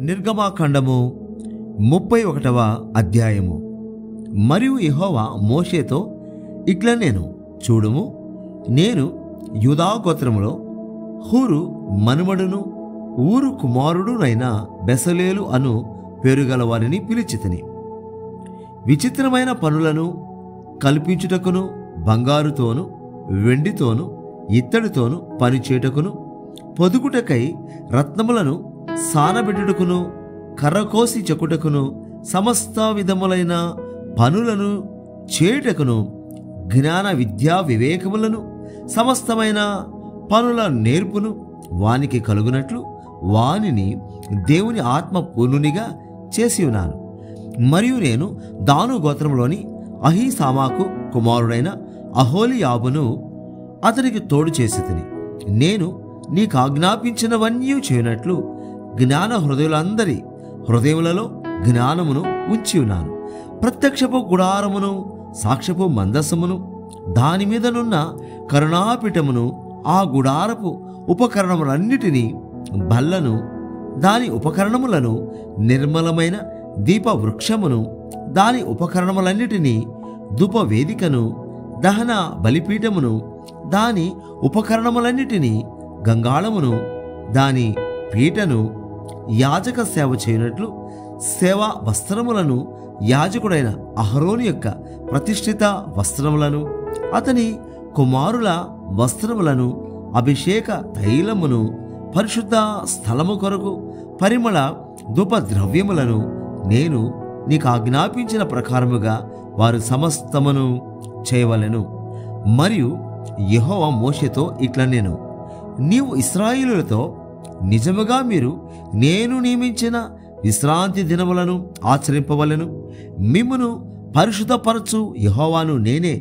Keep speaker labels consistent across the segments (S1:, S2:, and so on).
S1: నిర్గమాకాండము 31వ అధ్యాయము. మరియు యెహోవా మోషేతో ఇట్లా నేను చూడుము, నేను యూదా గోత్రములో హూరు మనుమడును ఊరు కుమారుడునైన బెసలేలు అను పేరుగల వారిని పిలిచితిని. విచిత్రమైన పనులను కల్పించుటకును, బంగారుతోను వెండితోను ఇత్తడితోను పనిచేయుటకును, పొదుగుటకై రత్నములను సానబెట్టుటకును, కర్రకోసి చెక్కుటకును, సమస్త విధములైన పనులను చేయుటకును, జ్ఞాన విద్యా వివేకములను సమస్తమైన పనుల నేర్పును వానికి కలుగునట్లు వానిని దేవుని ఆత్మ పూర్ణునిగా చేసి ఉన్నాను. మరియు నేను దాను గోత్రంలోని అహీసామాకు కుమారుడైన అహోలియాబును అతనికి తోడు చేసి తిని, నేను నీకు ఆజ్ఞాపించినవన్నీ చేయనట్లు జ్ఞాన హృదయులందరి హృదయములలో జ్ఞానమును ఉంచి ఉన్నాను. ప్రత్యక్షపు గుడారమును, సాక్ష్యపు మందసమును, దాని మీదనున్న కరుణాపీఠమును, ఆ గుడారపు ఉపకరణములన్నిటినీ, బల్లను, దాని ఉపకరణములను, నిర్మలమైన దీప వృక్షమును, దాని ఉపకరణములన్నిటినీ, ధూపవేదికను, దహన బలిపీఠమును, దాని ఉపకరణములన్నిటినీ, గంగాళమును, దాని పీటను, యాజక సేవ చేయనట్లు సేవా వస్త్రములను, యాజకుడైన అహరోను యొక్క ప్రతిష్ఠిత వస్త్రములను, అతని కుమారుల వస్త్రములను, అభిషేక తైలమును, పరిశుద్ధ స్థలము కొరకు పరిమళ ధూపద్రవ్యములను నేను నీకు ఆజ్ఞాపించిన ప్రకారముగా వారు సమస్తమును చేయవలెను. మరియు యెహోవా మోషేతో ఇట్లా నేను, నీవు ఇశ్రాయేలులతో నిజముగా మీరు నేను నియమించిన విశ్రాంతి దినములను ఆచరింపవలెను, మిమ్మును పరిశుద్ధపరచు యెహోవాను నేనే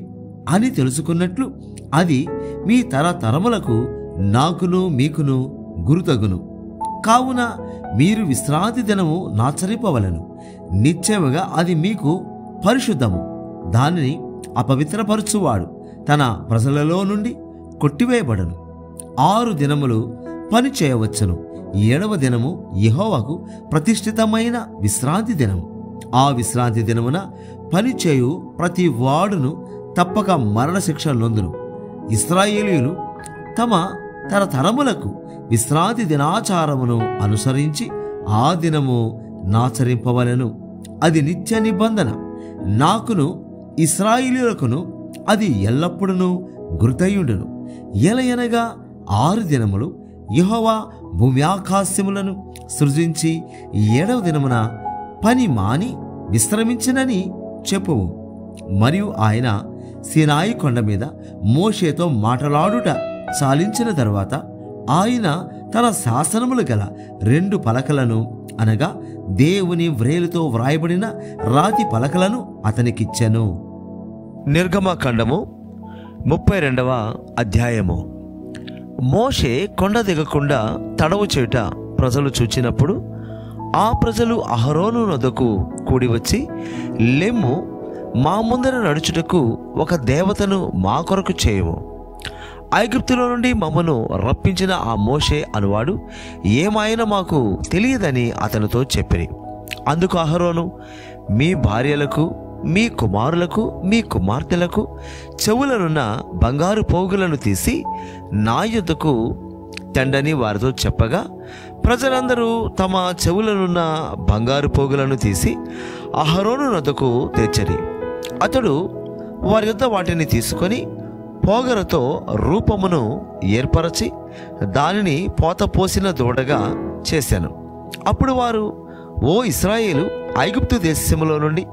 S1: అని తెలుసుకున్నట్లు అది మీ తరతరములకు నాకును మీకును గురుతగును. కావున మీరు విశ్రాంతి దినము నాచరింపవలెను. నిశ్చయముగా అది మీకు పరిశుద్ధము. దానిని అపవిత్రపరచువాడు తన ప్రజలలో నుండి కొట్టివేయబడను. 6 దినములు పని చేయవచ్చును. 7వ దినము యెహోవాకు ప్రతిష్ఠితమైన విశ్రాంతి దినము. ఆ విశ్రాంతి దినమున పనిచేయు ప్రతి వాడును తప్పక మరణశిక్ష నొందును. ఇశ్రాయేలీయులు తమ తరతరములకు విశ్రాంతి దినాచారమును అనుసరించి ఆ దినము నాచరింపవలెను. అది నిత్య నిబంధన. నాకును ఇశ్రాయేలీయులకును అది ఎల్లప్పుడూ గుర్తయుండును. ఎలయనగా 6 దినములు యెహోవా భూమి ఆకాశములను సృజించి 7వ దినమున పని మాని విశ్రమించినని చెప్పుము. మరియు ఆయన సీనాయి కొండ మీద మోషేతో మాటలాడుట చాలించిన తరువాత ఆయన తన శాసనములు గల 2 పలకలను, అనగా దేవుని వ్రేలుతో వ్రాయబడిన రాతి పలకలను అతనికిచ్చెను. నిర్గమకాండము 32వ అధ్యాయము. మోషే కొండ దిగకుండా తడవు చేయుట ప్రజలు చూచినప్పుడు ఆ ప్రజలు అహరోను నొద్దకు కూడి వచ్చి, లెమ్ము, మా ముందర నడుచుటకు ఒక దేవతను మా కొరకు చేయము. ఐగుప్తులో నుండి మమ్మను రప్పించిన ఆ మోషే అనువాడు ఏమాయన మాకు తెలియదని అతనితో చెప్పిరి. అందుకు అహరోను, మీ భార్యలకు, మీ కుమారులకు, మీ కుమార్తెలకు చెవులనున్న బంగారు పోగులను తీసి నా యొద్దకు తెండని వారితో చెప్పగా, ప్రజలందరూ తమ చెవులనున్న బంగారు పోగులను తీసి అహరోను నొద్దకు తెచ్చరి. అతడు వారి యొద్ద వాటిని తీసుకొని పోగరతో రూపమును ఏర్పరచి దానిని పోతపోసిన దూడగా చేశాను. అప్పుడు వారు, ఓ ఇశ్రాయేలు, ఐగుప్తు దేశములో నుండి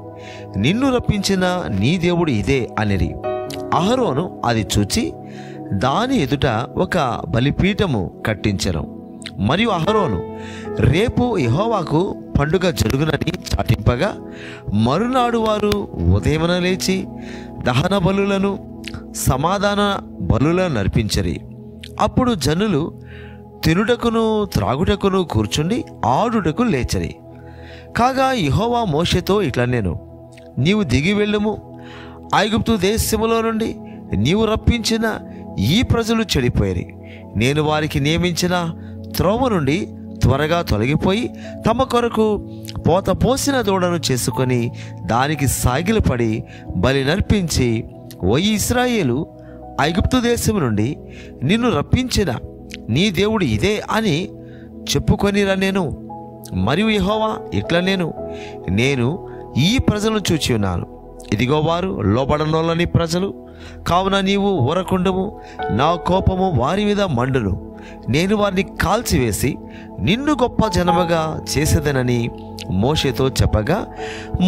S1: నిన్ను రప్పించిన నీ దేవుడు ఇదే అనిరి. అహరోను అది చూచి దాని ఎదుట ఒక బలిపీఠము కట్టించెను. మరియు అహరోను, రేపు యెహోవాకు పండుగ జరుగునని చాటింపగా, మరునాడు వారు ఉదయమున లేచి దహన బలులను, సమాధాన బలులను నర్పించరి. అప్పుడు జనులు తినుటకును త్రాగుటకును కూర్చుండి ఆడుటకు లేచరి. కాగా యెహోవా మోషేతో ఇట్లా నేను, నీవు దిగి వెళ్ళుము, ఐగుప్తు దేశములో నుండి నీవు రప్పించిన ఈ ప్రజలు చెడిపోయారు. నేను వారికి నియమించిన త్రోవ నుండి త్వరగా తొలగిపోయి తమ కొరకు పోత పోసిన దూడను చేసుకొని దానికి సాగిలపడి బలి నర్పించి, ఓ ఇశ్రాయేలు, ఐగుప్తు దేశం నుండి నిన్ను రప్పించిన నీ దేవుడు ఇదే అని చెప్పుకొనిరా. నేను మరియు యెహోవా ఇట్లా నేను ఈ ప్రజలను చూచి ఉన్నాను. ఇదిగో వారు లోబడనోళ్ళని ప్రజలు, కావున నీవు ఊరకుండము. నా కోపము వారి మీద మండును. నేను వారిని కాల్చివేసి నిన్ను గొప్ప జనముగా చేసేదనని మోషేతో చెప్పగా,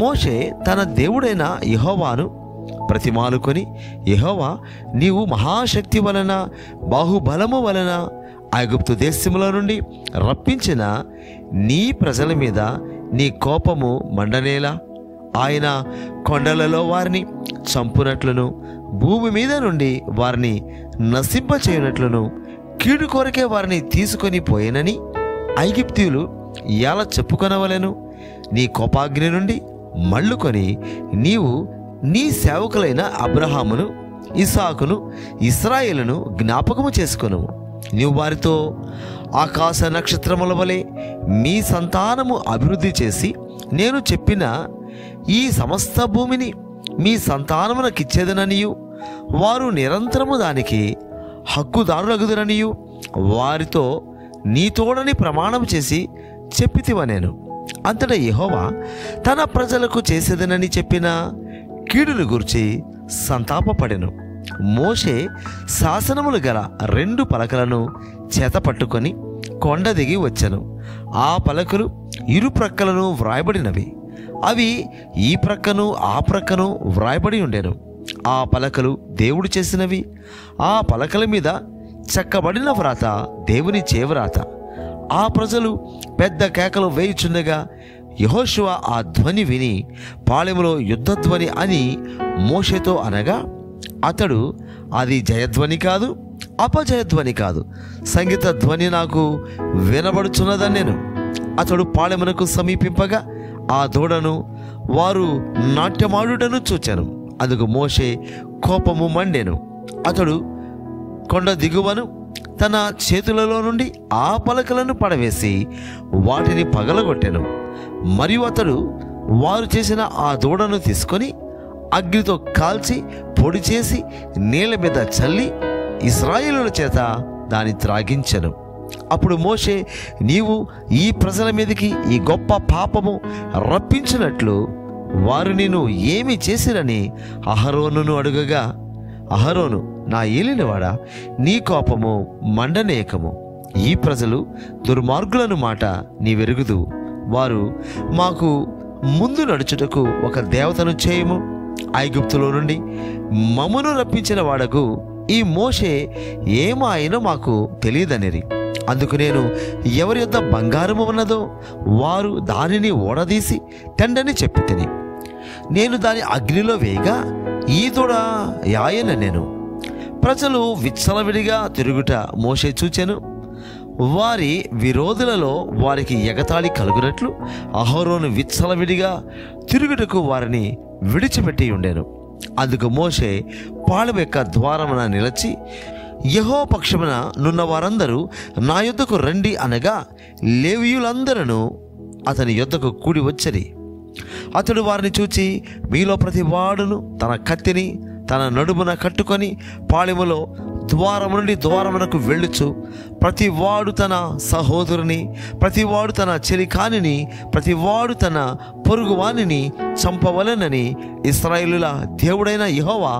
S1: మోషే తన దేవుడైన యెహోవాను ప్రతిమాలుకొని, యెహోవా, నీవు మహాశక్తి వలన బాహుబలము వలన ఐగుప్తు దేశములో నుండి రప్పించిన నీ ప్రజల మీద నీ కోపము మండనేలా? ఆయన కొండలలో వారిని చంపునట్లును భూమి మీద నుండి వారిని నశింపచేయునట్లును కీడు కొరకే వారిని తీసుకొని పోయేనని ఐగుప్తీయులు ఎలా చెప్పుకొనవలెను? నీ కోపాగ్ని నుండి మళ్ళుకొని నీవు నీ సేవకులైన అబ్రహామును, ఇస్సాకును, ఇశ్రాయేలును జ్ఞాపకము చేసుకొను. నీవు వారితో, ఆకాశ నక్షత్రముల వలె మీ సంతానము అభివృద్ధి చేసి నేను చెప్పిన ఈ సమస్త భూమిని మీ సంతానమునకిచ్చేదననియు వారు నిరంతరము దానికి హక్కుదారులగుదురనియు వారితో నీ తోడని ప్రమాణం చేసి చెప్పితివ నేను. అంతటా యెహోవా తన ప్రజలకు చేసేదనని చెప్పిన కీడును గూర్చి సంతాపపడెను. మోషే శాసనములు గల 2 పలకలను చేతపట్టుకొని కొండ దిగి వచ్చెను. ఆ పలకలు ఇరు ప్రక్కలను వ్రాయబడినవి. అవి ఈ ప్రక్కను ఆ ప్రక్కను వ్రాయబడి ఉండెను. ఆ పలకలు దేవుడు చేసినవి. ఆ పలకల మీద చెక్కబడిన వ్రాత దేవుని చేవ్రాత. ఆ ప్రజలు పెద్ద కేకలు వేయుచుండగా యెహోషువ ఆ ధ్వని విని, పాళెములో యుద్ధధ్వని అని మోషేతో అనగా, అతడు, అది జయధ్వని కాదు, అపజయధ్వని కాదు, సంగీత ధ్వని నాకు వినబడుచున్నదనెను. అతడు పాళెమునకు సమీపింపగా ఆ దూడను వారు నాట్యమాడుటను చూచెను. అందుకు మోషే కోపము మండెను. అతడు కొండ దిగువను తన చేతులలో నుండి ఆ పలకలను పడవేసి వాటిని పగలగొట్టెను. మరియు అతడు వారు చేసిన ఆ దూడను తీసుకొని అగ్నితో కాల్చి పొడి చేసి నీళ్ళ మీద చల్లి ఇశ్రాయేలుల చేత దాన్ని త్రాగించెను. అప్పుడు మోషే, నీవు ఈ ప్రజల మీదకి ఈ గొప్ప పాపము రప్పించినట్లు వారు నిన్ను ఏమి చేసిరని అహరోనును అడుగగా, అహరోను, నా ఏలినవాడా, నీ కోపము మండనేయకము. ఈ ప్రజలు దుర్మార్గులను మాట నీవెరుగుదు. వారు, మాకు ముందు నడుచుటకు ఒక దేవతను చేయము, ఐగుప్తులో నుండి మమ్మును రప్పించిన వాడకు ఈ మోషే ఏమాయనో మాకు తెలియదనిరి. అందుకు నేను, ఎవరి యొద్ద బంగారము ఉన్నదో వారు దానిని ఓడదీసి తెండని చెప్పి తిని, నేను దాని అగ్నిలో వేయగా ఈ దూడ యాయన నేను. ప్రజలు విచ్చలవిడిగా తిరుగుట మోషే చూచెను. వారి విరోధులలో వారికి ఎగతాళి కలుగునట్లు అహరోను విచ్చలవిడిగా తిరుగుటకు వారిని విడిచిపెట్టి ఉండెను. అందుకు మోషే పాళెం యొక్క ద్వారమున నిలిచి, యెహోవా పక్షమున నున్న వారందరూ నా యొద్దకు రండి అనగా లేవీయులందరూ అతని యొద్దకు కూడి వచ్చరి. అతడు వారిని చూచి, మీలో ప్రతి వాడును తన కత్తిని తన నడుమున కట్టుకొని పాళెములో ద్వారము నుండి ద్వారమునకు వెళ్ళుచు, ప్రతివాడు తన సహోదరుని, ప్రతివాడు తన చెలికానిని, ప్రతివాడు తన పొరుగువానిని చంపవలెనని ఇశ్రాయేలుల దేవుడైన యెహోవా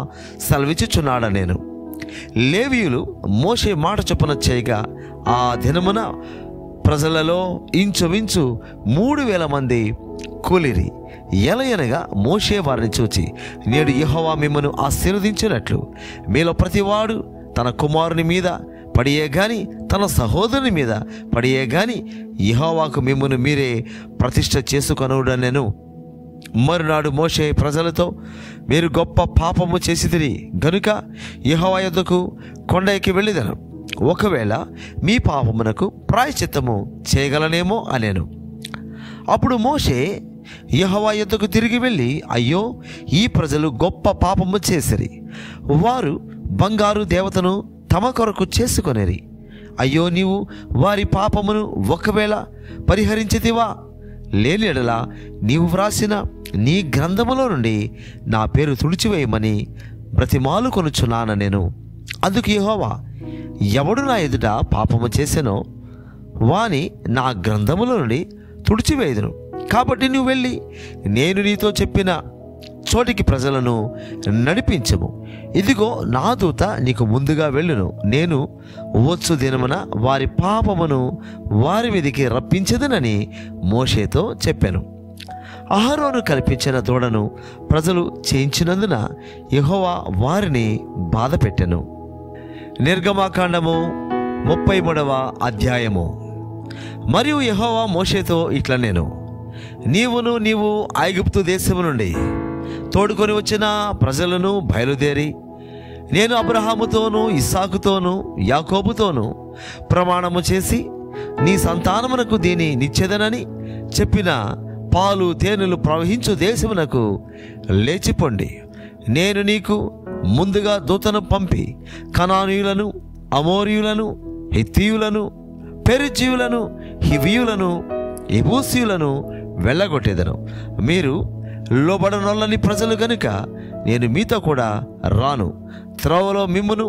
S1: సెలవిచ్చుచున్నాడ. నేను లేవీయులు మోషే మాట చొప్పున చేయగా ఆ దినమున ప్రజలలో ఇంచుమించు 3,000 మంది కూలిరి. ఎలయనగా మోషే వారిని చూచి, నేడు యెహోవా మిమ్మను ఆశీర్వదించినట్లు మీలో ప్రతివాడు తన కుమారుని మీద పడియే గాని తన సహోదరుని మీద పడియే గాని యెహోవాకు మిమ్మను మీరే ప్రతిష్ఠ చేసుకొనుడనెను. మరునాడు మోషే ప్రజలతో, మీరు గొప్ప పాపము చేసితిరి గనుక యెహోవా యొద్దకు కొండ ఎక్కి వెళ్ళిదను. ఒకవేళ మీ పాపమునకు ప్రాయశ్చిత్తము చేయగలనేమో అనెను. అప్పుడు మోషే యెహోవా యొద్దకు తిరిగి వెళ్ళి, అయ్యో, ఈ ప్రజలు గొప్ప పాపము చేసిరి. వారు బంగారు దేవతను తమ కొరకు చేసుకొనిరి. అయ్యో, నీవు వారి పాపమును ఒకవేళ పరిహరించితివా, లేని ఎడల నీవు వ్రాసిన నీ గ్రంథములో నుండి నా పేరు తుడిచివేయమని బ్రతిమాలు కొనుచున్నాను నేను. అందుకు యెహోవా, ఎవడు నా ఎదుట పాపము చేసెనో వాని నా గ్రంథములో నుండి తుడిచివేయుదును. కాబట్టి నువ్వు వెళ్ళి నేను నీతో చెప్పిన చోటికి ప్రజలను నడిపించము. ఇదిగో, నా దూత నీకు ముందుగా వెళ్ళును. నేను వచ్చు దినమున వారి పాపమును వారి మీదికి రప్పించదనని మోషేతో చెప్పాను. అహరోను కల్పించిన దూడను ప్రజలు చేయించినందున యెహోవా వారిని బాధ పెట్టెను. నిర్గమాకాండము 33వ అధ్యాయము. మరియు యెహోవా మోషేతో ఇట్లా నేను, నీవు ఐగుప్తు దేశము నుండి తోడుకొని వచ్చిన ప్రజలను బయలుదేరి నేను అబ్రహాముతోనూ ఇస్సాకుతోనూ యాకోబుతోనూ ప్రమాణము చేసి నీ సంతానమునకు దీని నిచ్చెదనని చెప్పిన పాలు తేనెలు ప్రవహించు దేశమునకు లేచిపోండి. నేను నీకు ముందుగా దూతను పంపి కనానీయులను, అమోరీయులను, హిత్తీయులను, పెరిజ్జీయులను, హివీయులను, యెబూసీయులను వెళ్ళగొట్టేదను. మీరు లోబడనొల్లని ప్రజలు గనుక నేను మీతో కూడా రాను, త్రోవలో మిమ్మును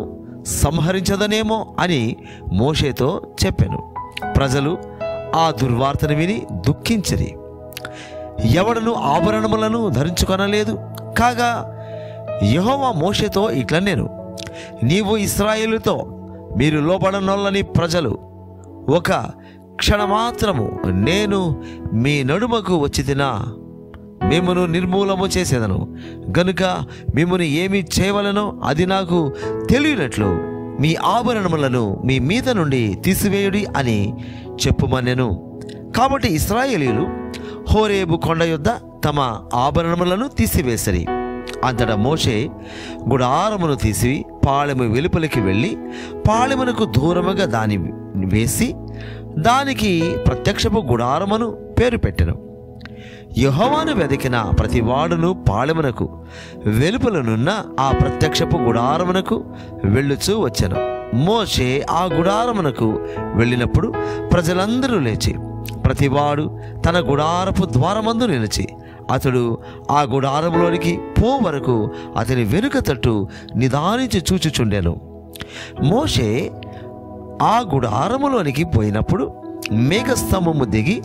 S1: సంహరించదనేమో అని మోషేతో చెప్పాను. ప్రజలు ఆ దుర్వార్తను విని దుఃఖించిరి. ఎవడను ఆభరణములను ధరించుకొనలేదు. కాగా యెహోవా మోషేతో ఇట్లా నేను, నీవు ఇశ్రాయేలుతో, మీరు లోబడనొల్లని ప్రజలు, ఒక క్షణమాత్రము నేను మీ నడుమకు వచ్చి తినా మిమ్మును నిర్మూలము చేసేదను గనుక మిమ్మును ఏమి చేయవలనో అది నాకు తెలియనట్లు మీ ఆభరణములను మీ మీద నుండి తీసివేయుడి అని చెప్పుమనెను. కాబట్టి ఇశ్రాయేలీయులు హోరేబు కొండ యొద్ద తమ ఆభరణములను తీసివేసిరి. అంతటా మోషే గుడారమును తీసి పాళెము వెలుపలికి వెళ్ళి పాళెమునకు దూరముగా దాని వేసి దానికి ప్రత్యక్షపు గుడారమును పేరు పెట్టెను. యెహోవాను వెదికిన ప్రతి వాడును పాళెమునకు వెలుపలనున్న ఆ ప్రత్యక్షపు గుడారమునకు వెళ్ళుచూ వచ్చెను. మోషే ఆ గుడారమునకు వెళ్ళినప్పుడు ప్రజలందరూ లేచి ప్రతివాడు తన గుడారపు ద్వారమందు నిలిచి అతడు ఆ గుడారములోనికి పో వరకు అతని వెనుక తట్టు నిదానించి చూచుచుండెను. మోషే ఆ గుడారములోనికి పోయినప్పుడు మేఘస్తంభము దిగి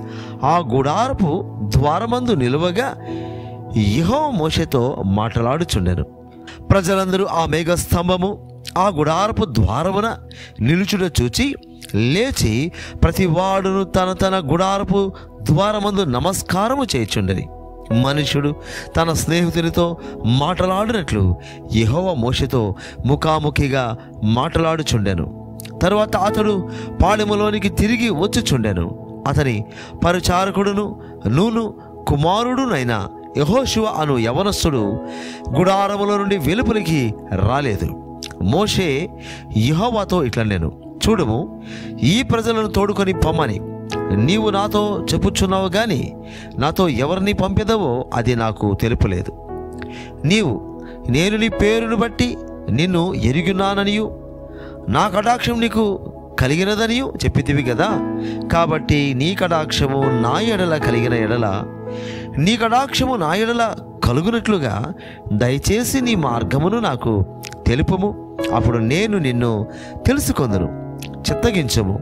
S1: ఆ గుడారపు ద్వారమందు నిలువగా యెహోవా మోషేతో మాట్లాడుచుండెను. ప్రజలందరూ ఆ మేఘస్తంభము ఆ గుడారపు ద్వారమున నిలుచుట చూచి లేచి ప్రతివాడును తన తన గుడారపు ద్వారమందు నమస్కారము చేయుచుండెను. మనుష్యుడు తన స్నేహితునితో మాట్లాడినట్లు యెహోవా మోషేతో ముఖాముఖిగా మాట్లాడుచుండెను. తరువాత అతడు పాళెములోనికి తిరిగి వచ్చుచుండెను. అతని పరిచారకుడును నూను కుమారుడునైన యెహోషువ అను యవనస్తుడు గుడారములో నుండి వెలుపలికి రాలేదు. మోషే యెహోవాతో ఇట్లా నేను, చూడుము, ఈ ప్రజలను తోడుకొని పొమ్మని నీవు నాతో చెప్పుచున్నావు గాని నాతో ఎవరిని పంపెదవో అది నాకు తెలుపలేదు. నేను నీ పేరును బట్టి నిన్ను ఎరిగినాననియు నా కటాక్షం నీకు కలిగినదనియు చెప్పితివి కదా. కాబట్టి నీ కటాక్షము నా ఎడల కలిగిన ఎడల నీ కటాక్షము నా ఎడల కలుగునట్లుగా దయచేసి నీ మార్గమును నాకు తెలుపుము. అప్పుడు నేను నిన్ను తెలుసుకొందును. చిత్తగించుము,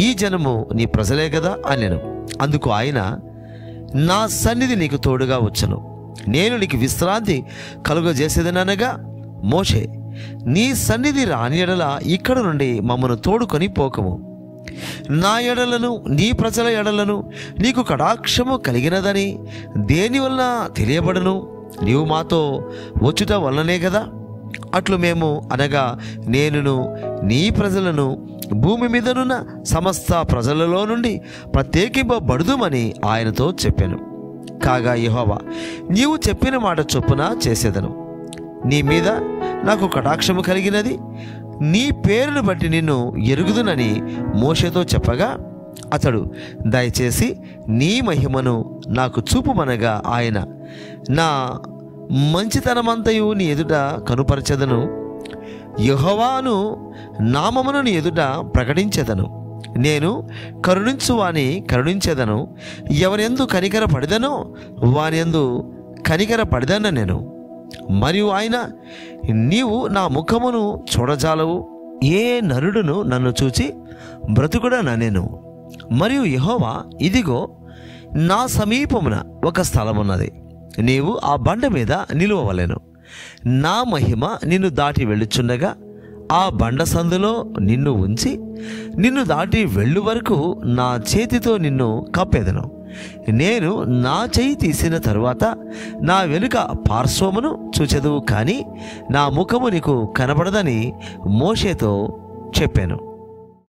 S1: ఈ జనము నీ ప్రజలే కదా అనెను. అందుకు ఆయన, నా సన్నిధి నీకు తోడుగా వచ్చును, నేను నీకు విశ్రాంతి కలుగజేసేదనగా మోషే, నీ సన్నిధి రాని ఎడల ఇక్కడ నుండి మమ్మను తోడుకొని పోకము. నా ఎడలను నీ ప్రజల ఎడలను నీకు కటాక్షము కలిగినదని దేని వలన తెలియబడను? నీవు మాతో వచ్చుట వలనే కదా. అట్లు మేము అనగా నేనును నీ ప్రజలను భూమి మీదనున్న సమస్త ప్రజలలో నుండి ప్రత్యేకింపబడుదుమని ఆయనతో చెప్పాను. కాగా యెహోవా, నీవు చెప్పిన మాట చొప్పున చేసేదను. నీ మీద నాకు కటాక్షము కలిగినది, నీ పేరును బట్టి నిన్ను ఎరుగుదునని మోషేతో చెప్పగా అతడు, దయచేసి నీ మహిమను నాకు చూపుమనగా ఆయన, నా మంచితనమంతయు నీ ఎదుట కనుపరచదను, యెహోవాను నామమును నీ ఎదుట ప్రకటించెదను. నేను కరుణించువాని కరుణించెదను. ఎవరెందు కనికర పడిదనో వానియందు కనికర పడిదన్న నేను. మరియు ఆయన, నీవు నా ముఖమును చూడజాలవు, ఏ నరుడును నన్ను చూచి బ్రతుకుడనెను. మరియు యెహోవా, ఇదిగో నా సమీపమున ఒక స్థలమున్నది, నీవు ఆ బండ మీద నిలువవలెను. నా మహిమ నిన్ను దాటి వెళ్ళుచుండగా ఆ బండ సందులో నిన్ను ఉంచి నిన్ను దాటి వెళ్ళు వరకు నా చేతితో నిన్ను కప్పేదను. నేను నా చేయి తీసిన తరువాత నా వెనుక పార్శ్వమును చూచెదవు, కానీ నా ముఖము నీకు కనబడదని మోషేతో చెప్పాను.